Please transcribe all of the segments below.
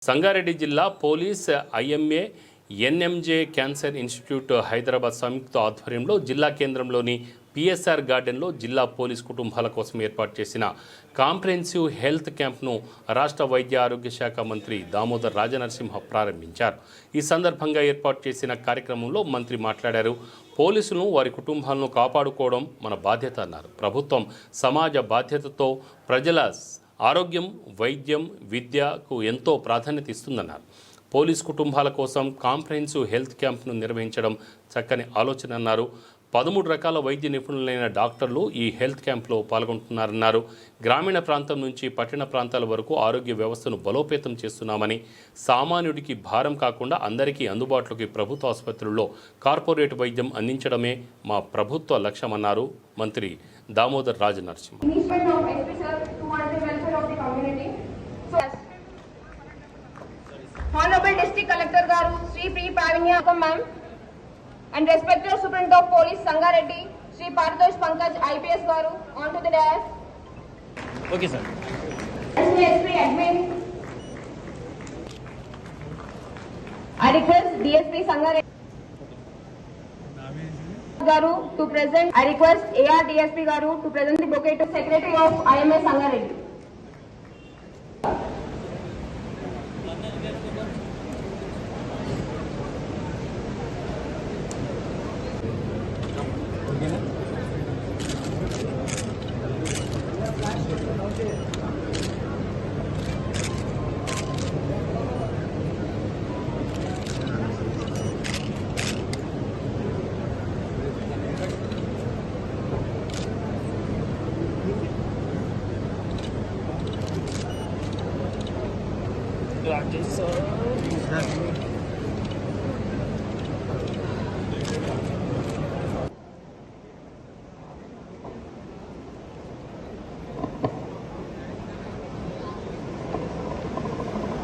సంగారెడ్డి జిల్లా police IMA NMJ cancer institute Hyderabad సంయుక్త ఆధ్వర్యంలో జిల్లా కేంద్రంలోని పిఎస్ఆర్ గార్డెన్లో జిల్లా పోలీస్ కుటుంబాల కోసం ఏర్పాటు చేసిన కాంప్రహెన్సివ్ హెల్త్ క్యాంప్ను రాష్ట్ర వైద్య ఆరోగ్య శాఖ మంత్రి దామోదర్ రాజనరసింహ ప్రారంభించారు. ఈ సందర్భంగా ఏర్పాటు చేసిన కార్యక్రమంలో మంత్రి మాట్లాడారు. పోలీసులను వారి కుటుంబాలను కాపాడుకోవడం మన బాధ్యత అన్నారు. ప్రభుత్వం సమాజ బాధ్యతతో ప్రజల ఆరోగ్యం, వైద్యం, విద్యకు ఎంతో ప్రాధాన్యత ఇస్తుందన్నారు. పోలీస్ కుటుంబాల కోసం కాంప్రహెన్సివ్ హెల్త్ క్యాంప్ను నిర్వహించడం చక్కని ఆలోచన అన్నారు. 13 రకాల వైద్య నిపుణులైన డాక్టర్లు ఈ హెల్త్ క్యాంప్లో పాల్గొంటున్నారన్నారు. గ్రామీణ ప్రాంతం నుంచి పట్టణ ప్రాంతాల వరకు ఆరోగ్య వ్యవస్థను బలోపేతం చేస్తున్నామని, సామాన్యుడికి భారం కాకుండా అందరికీ అందుబాటులోకి ప్రభుత్వ ఆసుపత్రుల్లో కార్పొరేట్ వైద్యం అందించడమే మా ప్రభుత్వ లక్ష్యమన్నారు మంత్రి Damodar Rajanarasimha. Honorable District Collector Garu, Sri P. Pavanya Ma'am, and respected Superintendent of Police Sangareddy, Sri Pardosh Pankaj IPS Garu, on to the dais. Okay, sir. DSP Admin. I request DSP Sangareddy Garu to present. I request AR DSP Garu to present the bouquet to Secretary of IMA Sangareddy.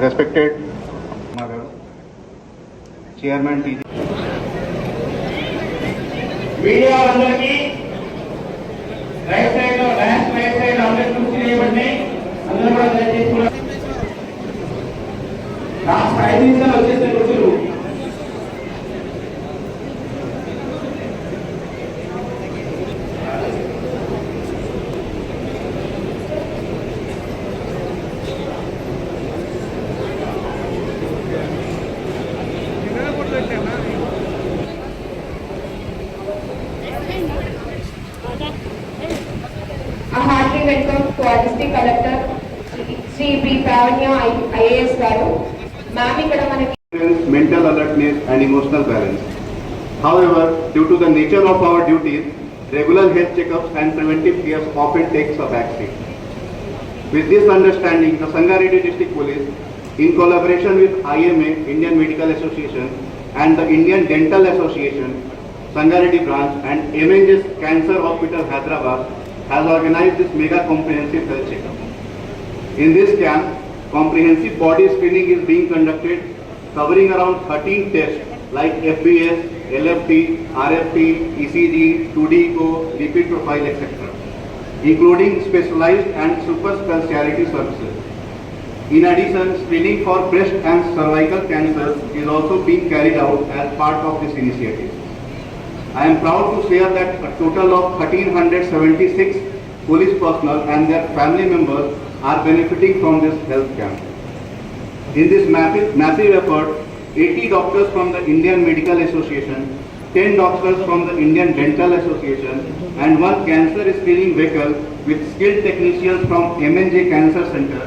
Respected Chairman TG. Media అందరికీ right side లో dance right side అందరూ కుర్చీ చేయబడి అందరూ కూడా దయచేసి కూడా last 5 నిమిషాలు వచ్చేస్తే కుర్చీలు Welcome to our District Collector, Sri P. Pavanya IAS Garu. Ma'am, ikkada manaki mental alertness and emotional balance. However, due to the nature of our duties, regular health checkups and preventive cares often takes a backseat. With this understanding, the Sangareddy District Police, in collaboration with IMA, Indian Medical Association, and the Indian Dental Association, Sangareddy branch, and MNJ's Cancer Hospital, Hyderabad, has organized this mega comprehensive health checkup. In this camp, comprehensive body screening is being conducted, covering around 13 tests like FBS, LFT, RFT, ECG, 2D echo, lipid profile, etc., including specialized and super specialty services. In addition, screening for breast and cervical cancer is also being carried out as part of this initiative. I am proud to share that a total of 1,376 police personnel and their family members are benefiting from this health camp. In this massive effort, 80 doctors from the Indian Medical Association, 10 doctors from the Indian Dental Association, and 1 cancer screening vehicle with skilled technicians from MNJ Cancer Center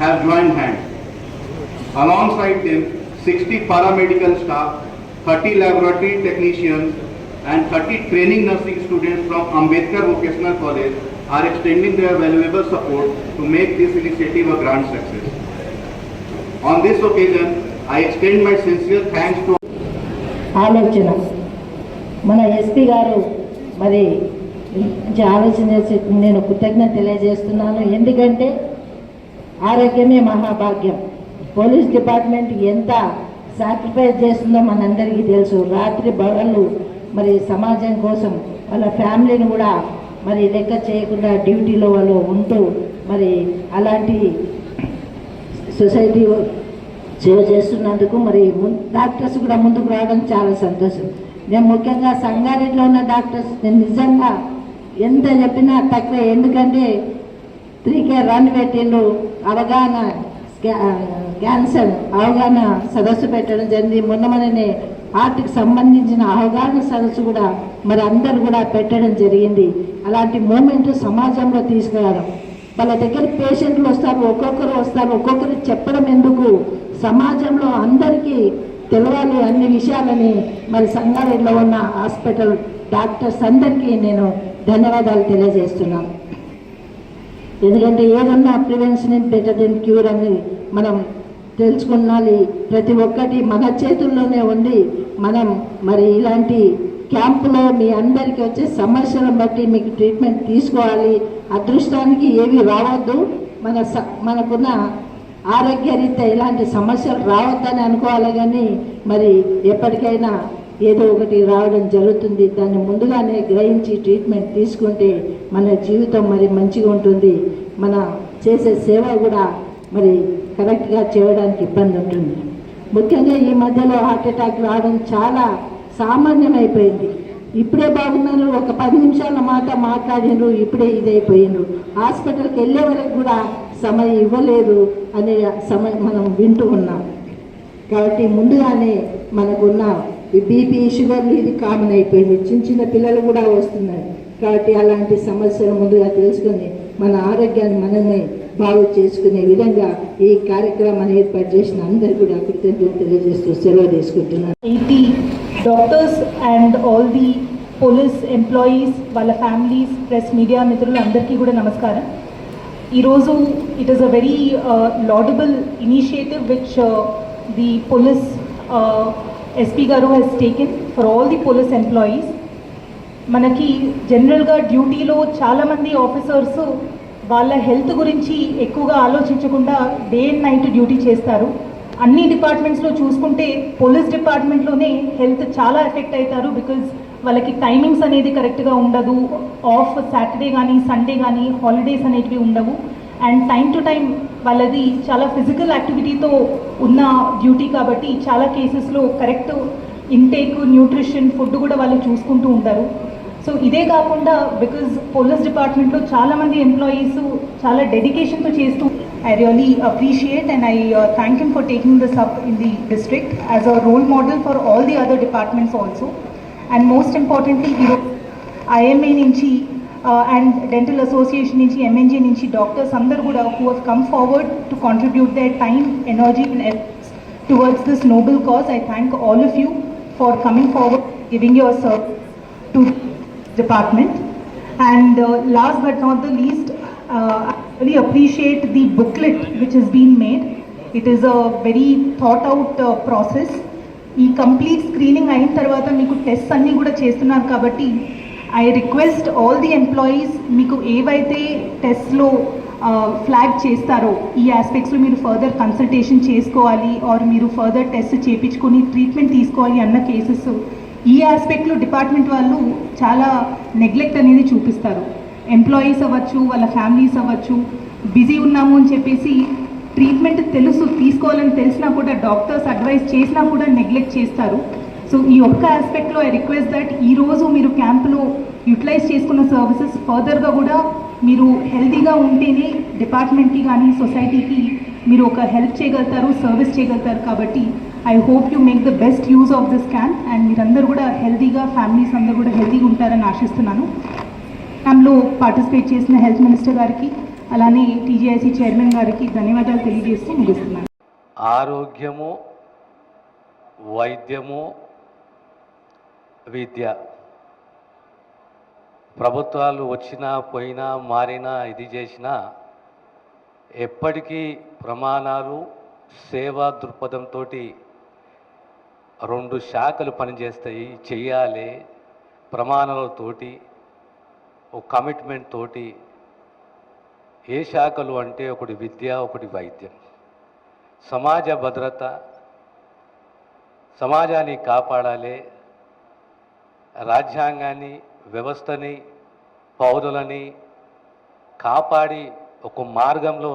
have joined hands. Alongside them, 60 paramedical staff, 30 laboratory technicians, and 30 training nursing students from Ambedkar Vocational College are extending their valuable support to make this initiative a grand success. On this occasion, I extend my sincere thanks to ఆలోచన మన SP గారు మరి ఆలోచన చేసి నేను కృతజ్ఞత తెలియజేస్తున్నాను. ఎందుకంటే ఆరోగ్యమే మహాభాగ్యం. పోలీస్ డిపార్ట్మెంట్ ఎంత సాక్రిఫైస్ చేస్తుందో మనందరికీ తెలుసు. రాత్రి పగళ్ళు మరి సమాజం కోసం వాళ్ళ ఫ్యామిలీని కూడా మరి లెక్క చేయకుండా డ్యూటీలో వాళ్ళు ఉంటూ మరి అలాంటి సొసైటీ సేవ చేస్తున్నందుకు మరి డాక్టర్స్ కూడా ముందుకు రావడం చాలా సంతోషం. నేను ముఖ్యంగా సంగారెడ్డిలో ఉన్న డాక్టర్స్ నేను నిజంగా ఎంత చెప్పినా తక్కువ. ఎందుకంటే 3K రన్ పెట్టిండు, అవగాహన క్యాన్సర్ అవగాహన సదస్సు పెట్టడం జరిగింది. మొన్ననే హార్ట్కి సంబంధించిన అవగాహన సదస్సు కూడా మరి అందరు కూడా పెట్టడం జరిగింది. అలాంటి మూమెంట్ సమాజంలో తీసుకురావడం, వాళ్ళ దగ్గర పేషెంట్లు వస్తారు, ఒక్కొక్కరు చెప్పడం ఎందుకు, సమాజంలో అందరికీ తెలవాలి అన్ని విషయాలని మరి సంగారెడ్డిలో ఉన్న హాస్పిటల్ డాక్టర్స్ అందరికీ నేను ధన్యవాదాలు తెలియజేస్తున్నాను. ఎందుకంటే ఏదన్నా prevention is better than cure అని మనం తెలుసుకున్నాలి. ప్రతి ఒక్కటి మన చేతుల్లోనే ఉంది. మనం మరి ఇలాంటి క్యాంపులో మీ అందరికీ వచ్చే సమస్యలను బట్టి మీకు ట్రీట్మెంట్ తీసుకోవాలి. అదృష్టానికి ఏవి రావద్దు, మనకున్న ఆరోగ్యరీత్యా ఇలాంటి సమస్యలు రావద్దని అనుకోవాలి. కానీ మరి ఎప్పటికైనా ఏదో ఒకటి రావడం జరుగుతుంది. దాన్ని ముందుగానే గ్రహించి ట్రీట్మెంట్ తీసుకుంటే మన జీవితం మరి మంచిగా ఉంటుంది. మన చేసే సేవ కూడా మరి కరెక్ట్గా చేయడానికి ఇబ్బంది ఉంటుంది. ముఖ్యంగా ఈ మధ్యలో హార్ట్ అటాక్ రావడం చాలా సామాన్యమైపోయింది. ఇప్పుడే బాగున్నారు, ఒక 10 నిమిషాల మాట మాట్లాడినరు, ఇప్పుడే ఇదైపోయినరు. హాస్పిటల్కి వెళ్ళే వరకు కూడా సమయం ఇవ్వలేదు అనే సమయం మనం వింటూ ఉన్నాం. కాబట్టి ముందుగానే మనకున్న ఈ బీపీ షుగర్లు ఇది కామన్ అయిపోయింది. చిన్న పిల్లలు కూడా వస్తున్నారు. కాబట్టి అలాంటి సమస్యలు ముందుగా తెలుసుకొని మన ఆరోగ్యాన్ని మనమే బాగు చేసుకునే విధంగా ఈ కార్యక్రమాన్ని ఏర్పాటు చేసిన అందరికీ కూడా కృతజ్ఞతలు తెలియజేస్తూ సెలవు తీసుకుంటున్నాను. 80 doctors and all the police employees, వాళ్ళ ఫ్యామిలీస్, ప్రెస్ మీడియా మిత్రులు అందరికీ కూడా నమస్కారం. ఈరోజు it is a very laudable initiative which the police SP గారు has taken for all the police employees. మనకి జనరల్గా డ్యూటీలో చాలామంది ఆఫీసర్స్ వాళ్ళ హెల్త్ గురించి ఎక్కువగా ఆలోచించకుండా డే అండ్ నైట్ డ్యూటీ చేస్తారు. అన్ని డిపార్ట్మెంట్స్లో చూసుకుంటే పోలీస్ డిపార్ట్మెంట్లోనే హెల్త్ చాలా ఎఫెక్ట్ అవుతారు. బికాజ్ వాళ్ళకి టైమింగ్స్ అనేది కరెక్ట్గా ఉండదు. ఆఫ్ సాటర్డే కానీ సండే కానీ హాలిడేస్ అనేటివి ఉండవు. అండ్ టైం టు టైం వాళ్ళది చాలా ఫిజికల్ యాక్టివిటీతో ఉన్న డ్యూటీ కాబట్టి చాలా కేసెస్లో కరెక్ట్ ఇంటేక్, న్యూట్రిషన్, ఫుడ్ కూడా వాళ్ళు చూసుకుంటూ ఉంటారు. సో ఇదే కాకుండా బికాజ్ పోలీస్ డిపార్ట్మెంట్లో చాలామంది ఎంప్లాయీస్ చాలా డెడికేషన్తో చేస్తూ I really appreciate and I thank him for taking this up in the district as a role model for all the other departments also. And most importantly, IMA నుంచి and Dental Association నుంచి, MNG నుంచి doctors అందరూ కూడా who have come forward to contribute their time, energy and efforts towards this noble cause. I thank all of you for coming forward, giving your service to the department. And last but not the least, I really appreciate the booklet which has been made. It is a very thought out process. ఈ complete screening అయిన తర్వాత మీకు test అన్నీ కూడా చేస్తున్నారు కాబట్టి I request all the employees, మీకు ఏవైతే టెస్ట్లో ఫ్లాగ్ చేస్తారో ఈ ఆస్పెక్ట్స్లో మీరు ఫర్దర్ కన్సల్టేషన్ చేసుకోవాలి ఆర్ మీరు ఫర్దర్ టెస్ట్ చేయించుకొని ట్రీట్మెంట్ తీసుకోవాలి అన్న కేసెస్ ఈ ఆస్పెక్ట్లో డిపార్ట్మెంట్ వాళ్ళు చాలా నెగ్లెక్ట్ అనేది చూపిస్తారు. ఎంప్లాయీస్ అవ్వచ్చు, వాళ్ళ ఫ్యామిలీస్ అవ్వచ్చు, బిజీ ఉన్నాము అని చెప్పేసి ట్రీట్మెంట్ తెలుసు తీసుకోవాలని తెలిసినా కూడా డాక్టర్స్ అడ్వైస్ చేసినా కూడా నెగ్లెక్ట్ చేస్తారు. సో ఈ ఒక్క ఆస్పెక్ట్లో ఐ రిక్వెస్ట్ దట్ ఈరోజు మీరు క్యాంపులో యూటిలైజ్ చేసుకున్న సర్వీసెస్ ఫర్దర్గా కూడా మీరు హెల్తీగా ఉంటేనే డిపార్ట్మెంట్కి కానీ సొసైటీకి మీరు ఒక హెల్ప్ చేయగలుగుతారు, సర్వీస్ చేయగలుగుతారు. కాబట్టి I hope you make the best use of this camp and మీరందరూ కూడా హెల్తీగా, ఫ్యామిలీస్ అందరూ కూడా హెల్తీగా ఉంటారని ఆశిస్తున్నాను. క్యాంప్లో పార్టిసిపేట్ చేసిన హెల్త్ మినిస్టర్ గారికి అలానే TGIC చైర్మన్ గారికి ధన్యవాదాలు తెలియజేస్తూ ముగిస్తున్నాను. ఆరోగ్యము, వైద్యము, విద్య ప్రభుత్వాలు వచ్చినా పోయినా మారినా ఇది చేసినా ఎప్పటికీ ప్రమాణాలు, సేవా దృక్పథంతో 2 శాఖలు పనిచేస్తాయి. చెయ్యాలి ప్రమాణాలతోటి, ఒక కమిట్మెంట్ తోటి. ఏ శాఖలు అంటే ఒకటి విద్య, ఒకటి వైద్యం. సమాజ భద్రత, సమాజాన్ని కాపాడాలి, రాజ్యాంగాన్ని, వ్యవస్థని, పౌరులని కాపాడి ఒక మార్గంలో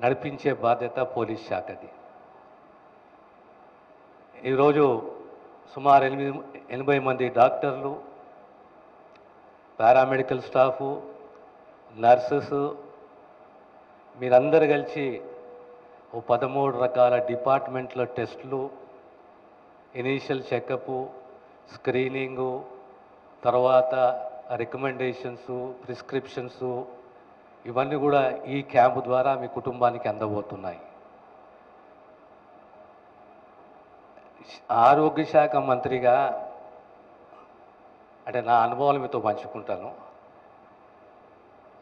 నడిపించే బాధ్యత పోలీస్ శాఖది. ఈరోజు సుమారు 80 మంది డాక్టర్లు, పారామెడికల్ స్టాఫు, నర్సెస్ మీరందరూ కలిసి ఓ 13 రకాల డిపార్ట్మెంట్ల టెస్టులు, ఇనీషియల్ చెకప్, స్క్రీనింగు, తర్వాత రికమెండేషన్స్, ప్రిస్క్రిప్షన్స్ ఇవన్నీ కూడా ఈ క్యాంపు ద్వారా మీ కుటుంబానికి అందబోతున్నాయి. ఆరోగ్య శాఖ మంత్రిగా అంటే నా అనుభవాలు మీతో పంచుకుంటాను.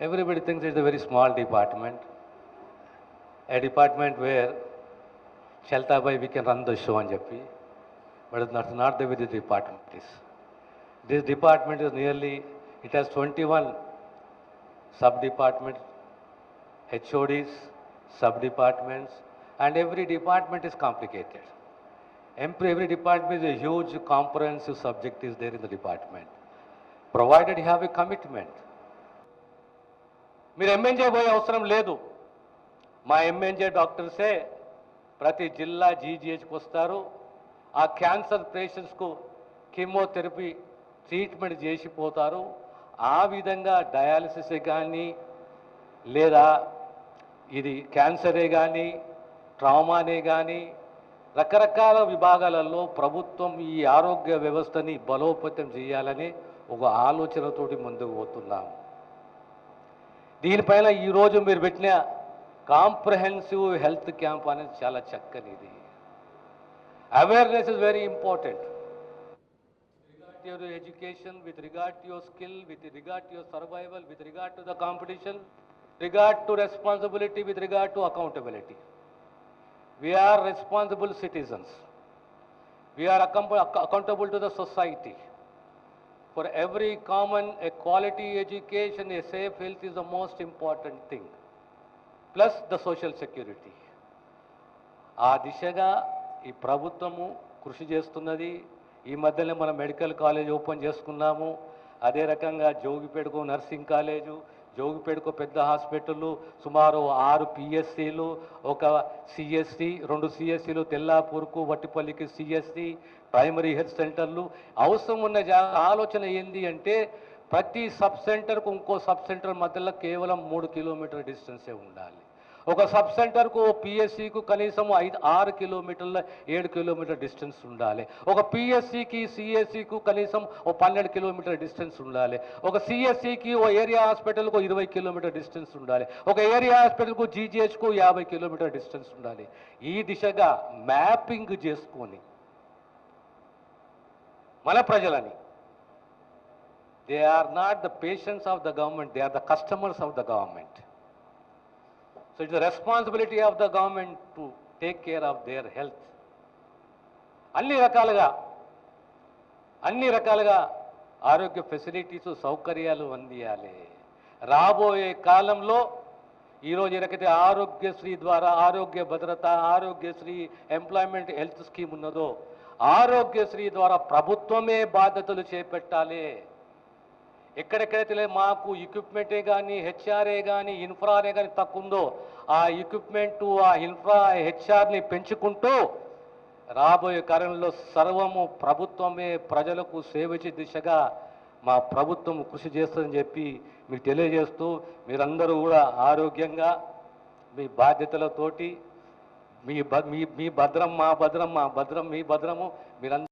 Everybody thinks it's a very small department, a department where Chaltabai we can run the show and Jappi, but that's not the way this department is. This department is it has 21 sub-departments, HODs, sub-departments, and every department is complicated. Every department is a huge comprehensive subject is there in the department, provided you have a commitment. మీరు MNJ పోయే అవసరం లేదు. మా MNJ డాక్టర్సే ప్రతి జిల్లా జీజీహెచ్కి వస్తారు. ఆ cancer పేషెంట్స్కు chemotherapy treatment చేసిపోతారు. ఆ విధంగా డయాలసిసే కానీ లేదా ఇది క్యాన్సరే కానీ ట్రామానే కానీ రకరకాల విభాగాలలో ప్రభుత్వం ఈ ఆరోగ్య వ్యవస్థని బలోపేతం చేయాలని ఒక ఆలోచనతోటి ముందుకు పోతున్నాము. దీనిపైన ఈరోజు మీరు పెట్టిన కాంప్రహెన్సివ్ హెల్త్ క్యాంప్ అనేది చాలా చక్కనిది. Awareness is very important. With regard to your education, with regard to your skill, with regard to your survival, with regard to the competition, regard to responsibility, with regard to accountability. We are responsible citizens. We are accountable to the society. For every common, a quality education, a safe health is the most important thing. Plus the social security. ఆ దిశగా ఈ ప్రభుత్వము కృషి చేస్తున్నది. ఈ మధ్యలో మనం medical college open చేసుకున్నాము. అదే రకంగా జోగిపేటకు నర్సింగ్ కాలేజు, జోగిపేటకు పెద్ద హాస్పిటళ్ళు, సుమారు 6 పిఎస్సీలు, ఒక సిఎస్సి, 2 సిఎస్సీలు, తెల్లాపూర్కు వట్టిపల్లికి సిఎస్సి, ప్రైమరీ హెల్త్ సెంటర్లు. అవసరం ఉన్న ఆలోచన ఏంది అంటే ప్రతి సబ్ సెంటర్కు ఇంకో సబ్ సెంటర్ మధ్యలో కేవలం 3 కిలోమీటర్ డిస్టెన్సే ఉండాలి. ఒక సబ్ సెంటర్కు పిఎస్సికు కనీసం 6 కిలోమీటర్ల 7 కిలోమీటర్ డిస్టెన్స్ ఉండాలి. ఒక పిఎస్సికి సిఎస్సికు కనీసం 12 కిలోమీటర్ డిస్టెన్స్ ఉండాలి. ఒక సిఎస్సికి ఓ ఏరియా హాస్పిటల్కు 20 కిలోమీటర్ డిస్టెన్స్ ఉండాలి. ఒక ఏరియా హాస్పిటల్కు జీజీహెచ్కు 50 కిలోమీటర్ డిస్టెన్స్ ఉండాలి. ఈ దిశగా మ్యాపింగ్ చేసుకొని మన ప్రజలని, they are not the patients of the government, they are the customers of the government. So it's the responsibility of the government to take care of their health. అన్ని రకాలుగా ఆరోగ్య facilities, సౌకర్యాలు అందియాలి. రాబోయే కాలంలో ఈరోజు ఎక్కడైతే ఆరోగ్యశ్రీ ద్వారా ఆరోగ్య భద్రత, ఆరోగ్యశ్రీ ఎంప్లాయ్మెంట్ హెల్త్ స్కీమ్ ఉన్నదో, ఆరోగ్యశ్రీ ద్వారా ప్రభుత్వమే బాధ్యతలు చేపట్టాలి. ఎక్కడెక్కడైతే మాకు ఎక్విప్మెంటే కానీ, హెచ్ఆర్ఏ కానీ, ఇన్ఫ్రానే కానీ తక్కువ ఉందో ఆ ఎక్విప్మెంటు, ఆ ఇన్ఫ్రా, హెచ్ఆర్ని పెంచుకుంటూ రాబోయే కాలంలో సర్వము ప్రభుత్వమే ప్రజలకు సేవించే దిశగా మా ప్రభుత్వం కృషి చేస్తుందని చెప్పి మీకు తెలియజేస్తూ, మీరందరూ కూడా ఆరోగ్యంగా మీ బాధ్యతలతోటి మీ భద్రం మా భద్రం, మా భద్రం మీ భద్రము, మీరందరూ